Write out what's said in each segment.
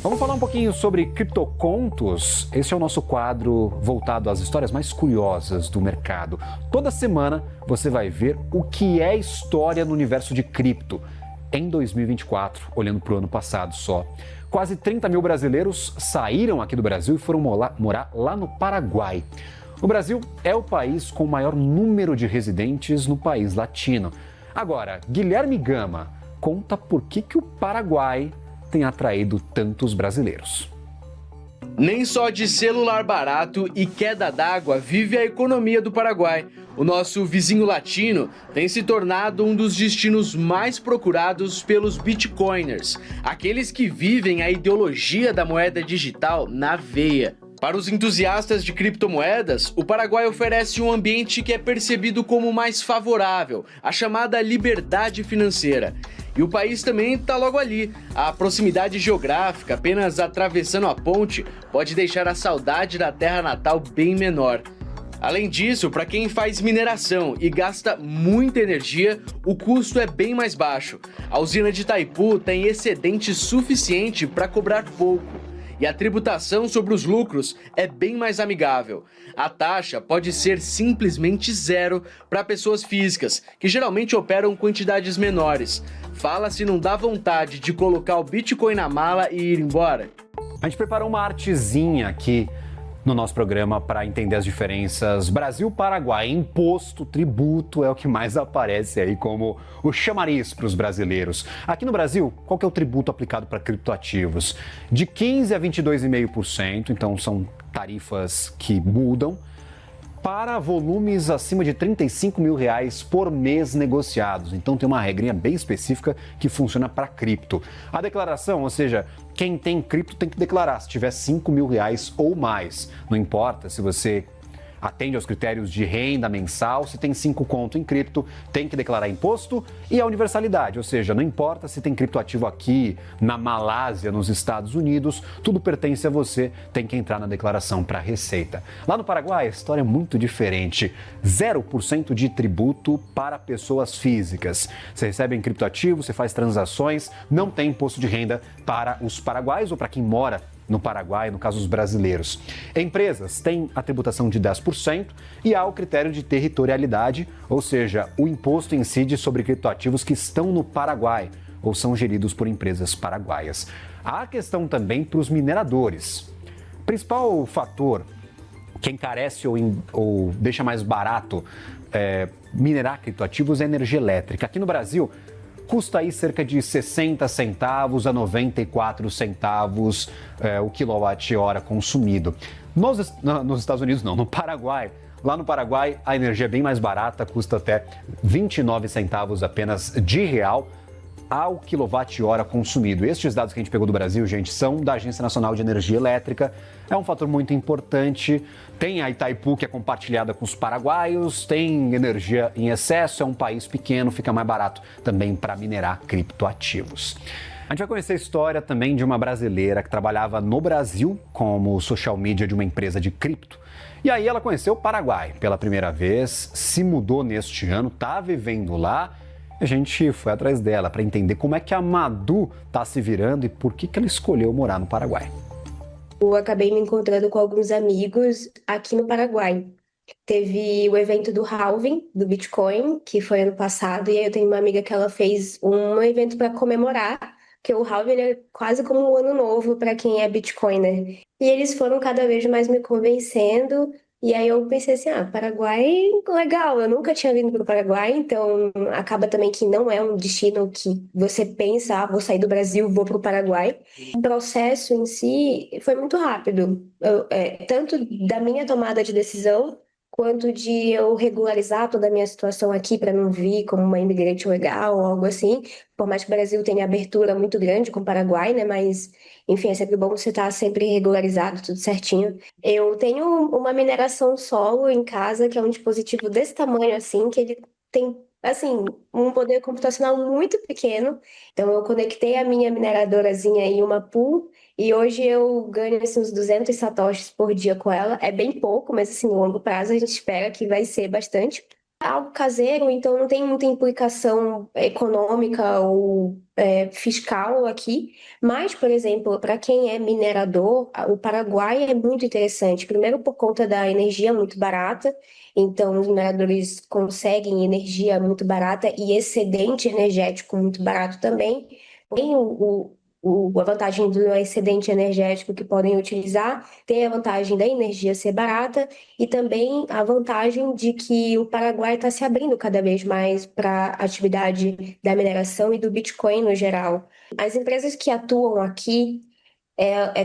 Vamos falar um pouquinho sobre criptocontos? Esse é o nosso quadro voltado às histórias mais curiosas do mercado. Toda semana você vai ver o que é história no universo de cripto. Em 2024, olhando para o ano passado só, quase 30 mil brasileiros saíram aqui do Brasil e foram morar lá no Paraguai. O Brasil é o país com o maior número de residentes no país latino. Agora, Guilherme Gama conta por que o Paraguai tem atraído tantos brasileiros. Nem só de celular barato e queda d'água vive a economia do Paraguai. O nosso vizinho latino tem se tornado um dos destinos mais procurados pelos bitcoiners, aqueles que vivem a ideologia da moeda digital na veia. Para os entusiastas de criptomoedas, o Paraguai oferece um ambiente que é percebido como mais favorável, a chamada liberdade financeira. E o país também está logo ali. A proximidade geográfica, apenas atravessando a ponte, pode deixar a saudade da terra natal bem menor. Além disso, para quem faz mineração e gasta muita energia, o custo é bem mais baixo. A usina de Itaipu tem excedente suficiente para cobrar pouco. E a tributação sobre os lucros é bem mais amigável. A taxa pode ser simplesmente zero para pessoas físicas, que geralmente operam quantidades menores. Fala se não dá vontade de colocar o Bitcoin na mala e ir embora. A gente preparou uma artezinha aqui no nosso programa para entender as diferenças Brasil-Paraguai. Imposto, tributo é o que mais aparece aí como o chamariz para os brasileiros. Aqui no Brasil, qual que é o tributo aplicado para criptoativos? De 15% a 22,5%, então são tarifas que mudam, para volumes acima de R$35 mil por mês negociados. Então tem uma regrinha bem específica que funciona para cripto. A declaração, ou seja, quem tem cripto tem que declarar se tiver R$5 mil ou mais. Não importa se você atende aos critérios de renda mensal, se tem 5 conto em cripto, tem que declarar imposto, e a universalidade, ou seja, não importa se tem criptoativo aqui, na Malásia, nos Estados Unidos, tudo pertence a você, tem que entrar na declaração para a Receita. Lá no Paraguai, a história é muito diferente. 0% de tributo para pessoas físicas. Você recebe em criptoativo, você faz transações, não tem imposto de renda para os paraguaios ou para quem mora no Paraguai, no caso os brasileiros. Empresas têm a tributação de 10% e há o critério de territorialidade, ou seja, o imposto incide sobre criptoativos que estão no Paraguai ou são geridos por empresas paraguaias. Há a questão também para os mineradores. O principal fator que encarece ou deixa mais barato minerar criptoativos é a energia elétrica. Aqui no Brasil, custa aí cerca de 60 centavos a 94 centavos o quilowatt-hora consumido. Nos Estados Unidos não, no Paraguai. Lá no Paraguai a energia é bem mais barata, custa até 29 centavos apenas de real ao quilowatt-hora consumido. Estes dados que a gente pegou do Brasil, gente, são da Agência Nacional de Energia Elétrica. É um fator muito importante. Tem a Itaipu, que é compartilhada com os paraguaios, tem energia em excesso, é um país pequeno, fica mais barato também para minerar criptoativos. A gente vai conhecer a história também de uma brasileira que trabalhava no Brasil como social media de uma empresa de cripto. E aí ela conheceu o Paraguai pela primeira vez, se mudou neste ano, está vivendo lá. A gente foi atrás dela para entender como é que a Madu está se virando e por que ela escolheu morar no Paraguai. Eu acabei me encontrando com alguns amigos aqui no Paraguai. Teve o evento do halving do Bitcoin, que foi ano passado, e aí eu tenho uma amiga que ela fez um evento para comemorar, que o halving ele é quase como um ano novo para quem é Bitcoiner. E eles foram cada vez mais me convencendo. E aí eu pensei assim, Paraguai, legal, eu nunca tinha vindo para o Paraguai, então acaba também que não é um destino que você pensa, vou sair do Brasil, vou para o Paraguai. O processo em si foi muito rápido, tanto da minha tomada de decisão, quanto de eu regularizar toda a minha situação aqui para não vir como uma imigrante legal ou algo assim. Por mais que o Brasil tenha abertura muito grande com o Paraguai, né, mas enfim, é sempre bom você estar sempre regularizado, tudo certinho. Eu tenho uma mineração solo em casa, que é um dispositivo desse tamanho assim, que ele tem, assim, um poder computacional muito pequeno. Então eu conectei a minha mineradorazinha em uma pool e hoje eu ganho assim, uns 200 satoshis por dia com ela. É bem pouco, mas assim, no longo prazo a gente espera que vai ser bastante. algo caseiro, então não tem muita implicação econômica ou fiscal aqui. Mas, por exemplo, para quem é minerador, o Paraguai é muito interessante. Primeiro, por conta da energia muito barata. Então, os mineradores conseguem energia muito barata e excedente energético muito barato também. Tem a vantagem do excedente energético que podem utilizar, tem a vantagem da energia ser barata e também a vantagem de que o Paraguai está se abrindo cada vez mais para a atividade da mineração e do Bitcoin no geral. As empresas que atuam aqui,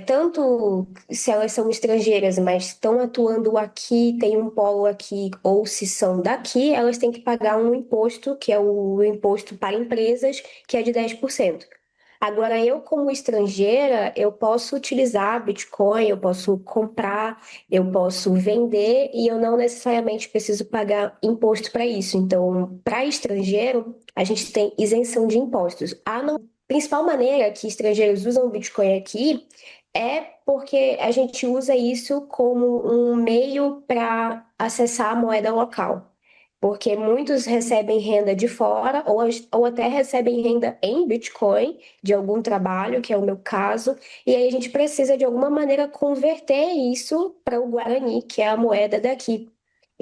tanto se elas são estrangeiras, mas estão atuando aqui, tem um polo aqui, ou se são daqui, elas têm que pagar um imposto, que é o imposto para empresas, que é de 10%. Agora, eu, como estrangeira, eu posso utilizar Bitcoin, eu posso comprar, eu posso vender e eu não necessariamente preciso pagar imposto para isso. Então, para estrangeiro, a gente tem isenção de impostos. A principal maneira que estrangeiros usam o Bitcoin aqui é porque a gente usa isso como um meio para acessar a moeda local. Porque muitos recebem renda de fora ou até recebem renda em Bitcoin de algum trabalho, que é o meu caso, e aí a gente precisa de alguma maneira converter isso para o Guarani, que é a moeda daqui.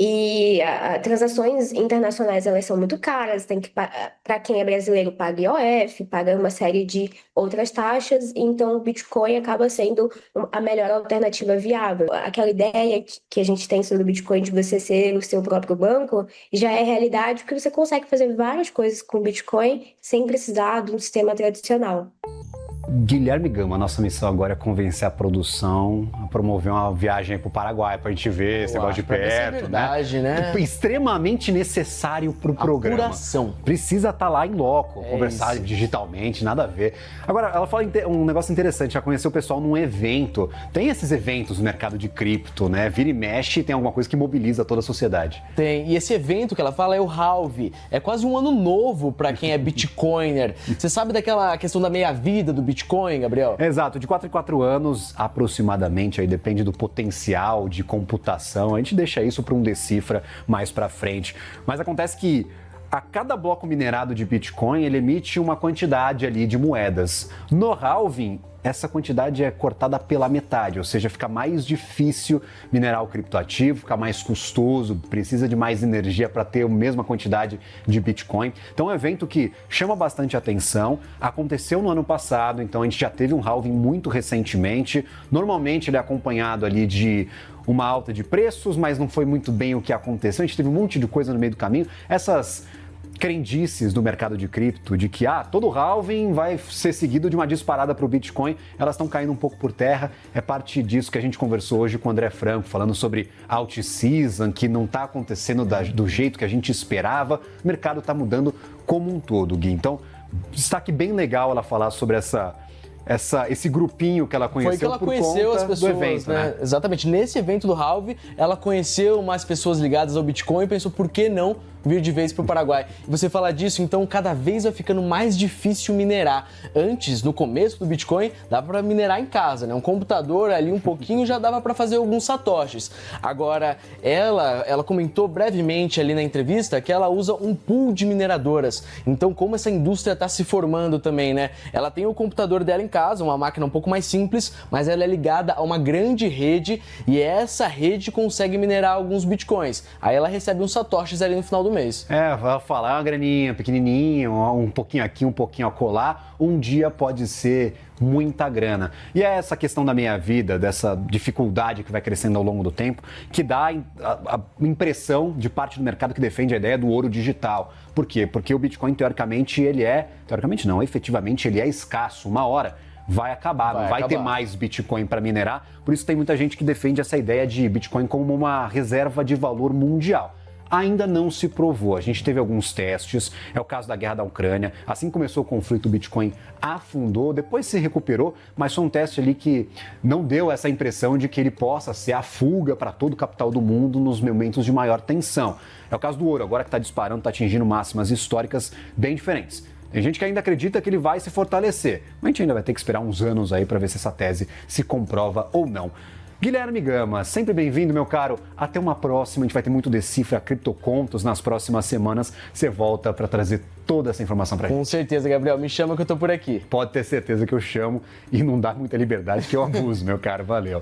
E transações internacionais elas são muito caras, tem que para quem é brasileiro paga IOF, paga uma série de outras taxas, então o Bitcoin acaba sendo a melhor alternativa viável. Aquela ideia que a gente tem sobre o Bitcoin de você ser o seu próprio banco já é realidade, porque você consegue fazer várias coisas com o Bitcoin sem precisar de um sistema tradicional. Guilherme Gama, nossa missão agora é convencer a produção a promover uma viagem para o Paraguai para a gente ver esse negócio de perto, verdade, né? Extremamente necessário para o programa. Apuração. Precisa estar lá em loco, conversar digitalmente, nada a ver. Agora, ela fala um negócio interessante, já conheceu o pessoal num evento. Tem esses eventos no mercado de cripto, né? Vira e mexe, tem alguma coisa que mobiliza toda a sociedade. Tem, e esse evento que ela fala é o Halve. É quase um ano novo para quem é bitcoiner. Você sabe daquela questão da meia-vida do Bitcoin, Gabriel? Exato, de 4 em 4 anos aproximadamente, aí depende do potencial de computação, a gente deixa isso para um Decifra mais para frente. Mas acontece que a cada bloco minerado de Bitcoin, ele emite uma quantidade ali de moedas. No halving, essa quantidade é cortada pela metade, ou seja, fica mais difícil minerar o criptoativo, fica mais custoso, precisa de mais energia para ter a mesma quantidade de Bitcoin. Então é um evento que chama bastante atenção, aconteceu no ano passado, então a gente já teve um halving muito recentemente. Normalmente ele é acompanhado ali de uma alta de preços, mas não foi muito bem o que aconteceu, a gente teve um monte de coisa no meio do caminho. Essas crendices do mercado de cripto de que todo halving vai ser seguido de uma disparada para o Bitcoin, elas estão caindo um pouco por terra. É parte disso que a gente conversou hoje com o André Franco, falando sobre alt-season, que não está acontecendo do jeito que a gente esperava. O mercado está mudando como um todo, Gui. Então, destaque bem legal ela falar sobre esse grupinho que ela conheceu. Foi que ela conheceu as pessoas, do evento, né? Exatamente. Nesse evento do Halve, ela conheceu mais pessoas ligadas ao Bitcoin e pensou, por que não vir de vez para o Paraguai? E você fala disso, então cada vez vai ficando mais difícil minerar. Antes, no começo do Bitcoin, dava para minerar em casa, né? Um computador ali um pouquinho já dava para fazer alguns satoshis. Agora, ela comentou brevemente ali na entrevista que ela usa um pool de mineradoras. Então, como essa indústria está se formando também, né? Ela tem o computador dela em casa, uma máquina um pouco mais simples, mas ela é ligada a uma grande rede e essa rede consegue minerar alguns Bitcoins. Aí ela recebe uns satoshis ali no final do mês. Vai falar uma graninha pequenininha, um pouquinho aqui, um pouquinho acolá, um dia pode ser muita grana. E é essa questão da meia-vida, dessa dificuldade que vai crescendo ao longo do tempo, que dá a impressão de parte do mercado que defende a ideia do ouro digital. Por quê? Porque o Bitcoin, teoricamente, efetivamente ele é escasso. Uma hora vai acabar, não vai ter mais Bitcoin para minerar. Por isso tem muita gente que defende essa ideia de Bitcoin como uma reserva de valor mundial. Ainda não se provou. A gente teve alguns testes, é o caso da guerra da Ucrânia. Assim que começou o conflito, o Bitcoin afundou, depois se recuperou, mas foi um teste ali que não deu essa impressão de que ele possa ser a fuga para todo o capital do mundo nos momentos de maior tensão. É o caso do ouro, agora que está disparando, está atingindo máximas históricas bem diferentes. Tem gente que ainda acredita que ele vai se fortalecer, mas a gente ainda vai ter que esperar uns anos aí para ver se essa tese se comprova ou não. Guilherme Gama, sempre bem-vindo, meu caro. Até uma próxima, a gente vai ter muito Decifra Criptocontos nas próximas semanas. Você volta para trazer toda essa informação para a gente. Com certeza, Gabriel. Me chama que eu tô por aqui. Pode ter certeza que eu chamo e não dá muita liberdade, que eu abuso, meu caro. Valeu.